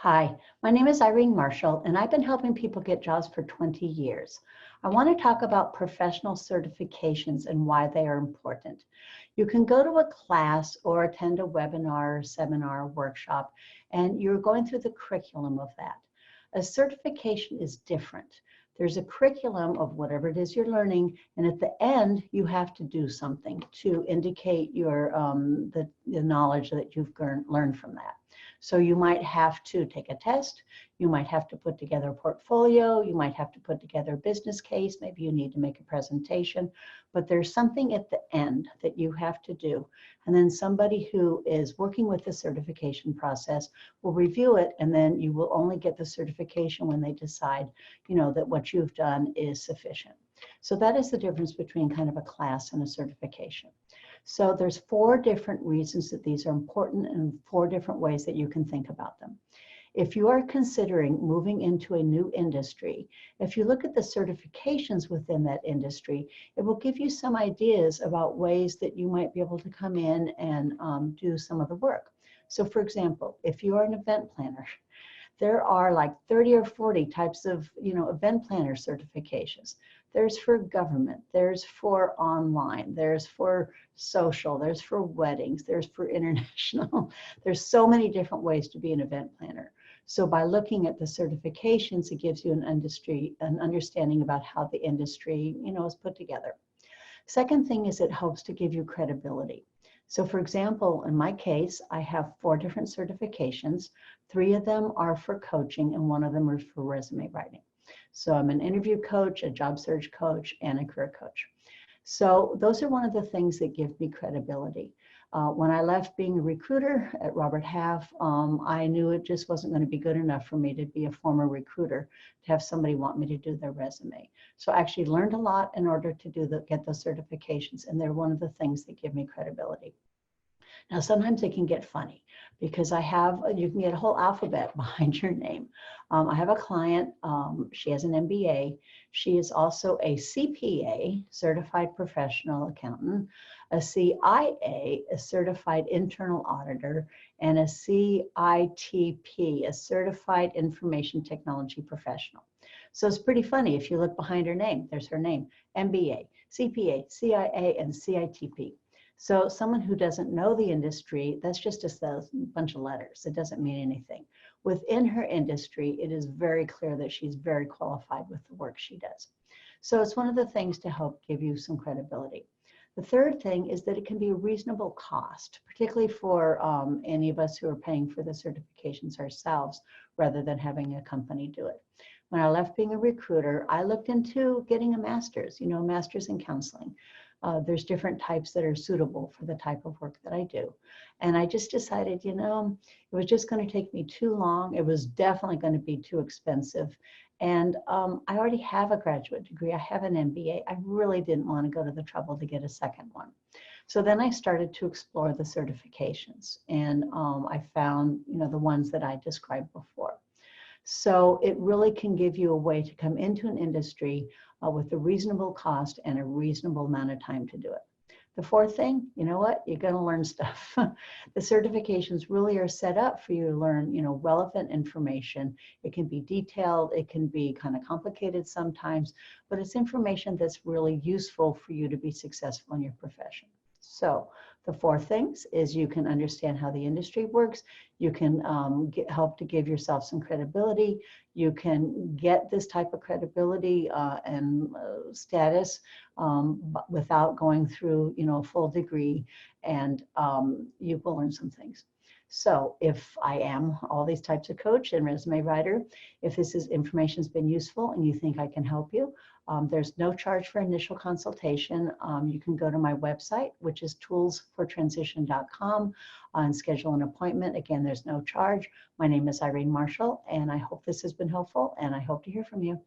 Hi, my name is Irene Marshall, and I've been helping people get jobs for 20 years. I want to talk about professional certifications and why they are important. You can go to a class or attend a webinar, seminar, workshop, and you're going through the curriculum of that. A certification is different. There's a curriculum of whatever it is you're learning, and at the end, you have to do something to indicate your the knowledge that you've learned from that. So you might have to take a test, you might have to put together a portfolio, you might have to put together a business case, maybe you need to make a presentation, but there's something at the end that you have to do. And then somebody who is working with the certification process will review it, and then you will only get the certification when they decide, that what you've done is sufficient. So that is the difference between kind of a class and a certification. So there's 4 different reasons that these are important and 4 different ways that you can think about them. If you are considering moving into a new industry, if you look at the certifications within that industry, it will give you some ideas about ways that you might be able to come in and do some of the work. So for example, if you are an event planner, there are like 30 or 40 types of event planner certifications. There's for government, there's for online, there's for social, there's for weddings, there's for international. There's so many different ways to be an event planner. So by looking at the certifications, it gives you an understanding about how the industry is put together. Second thing is it helps to give you credibility. So for example, in my case, I have 4 different certifications. 3 of them are for coaching and 1 of them is for resume writing. So I'm an interview coach, a job search coach, and a career coach. So those are one of the things that give me credibility. When I left being a recruiter at Robert Half, I knew it just wasn't going to be good enough for me to be a former recruiter, to have somebody want me to do their resume. So I actually learned a lot in order to get those certifications, and they're one of the things that give me credibility. Now, sometimes it can get funny because you can get a whole alphabet behind your name. I have a client, she has an MBA. She is also a CPA, Certified Professional Accountant, a CIA, a Certified Internal Auditor, and a CITP, a Certified Information Technology Professional. So it's pretty funny. If you look behind her name, there's her name, MBA, CPA, CIA, and CITP. So someone who doesn't know the industry, that's just a bunch of letters. It doesn't mean anything. Within her industry, it is very clear that she's very qualified with the work she does. So it's one of the things to help give you some credibility. The third thing is that it can be a reasonable cost, particularly for any of us who are paying for the certifications ourselves rather than having a company do it. When I left being a recruiter, I looked into getting a master's, master's in counseling. There's different types that are suitable for the type of work that I do. And I just decided, it was just going to take me too long. It was definitely going to be too expensive. And I already have a graduate degree. I have an MBA. I really didn't want to go to the trouble to get a second one. So then I started to explore the certifications, and I found, the ones that I described before. So it really can give you a way to come into an industry with a reasonable cost and a reasonable amount of time to do it. The fourth thing, you're going to learn stuff. The certifications really are set up for you to learn, relevant information. It can be detailed, it can be kind of complicated sometimes, but it's information that's really useful for you to be successful in your profession. So the 4 things is you can understand how the industry works. You can help to give yourself some credibility. You can get this type of credibility and status without going through, a full degree, and you will learn some things. So if I am all these types of coach and resume writer, if this information has been useful and you think I can help you, there's no charge for initial consultation. You can go to my website, which is toolsfortransition.com, and schedule an appointment. Again, there's no charge. My name is Irene Marshall, and I hope this has been helpful, and I hope to hear from you.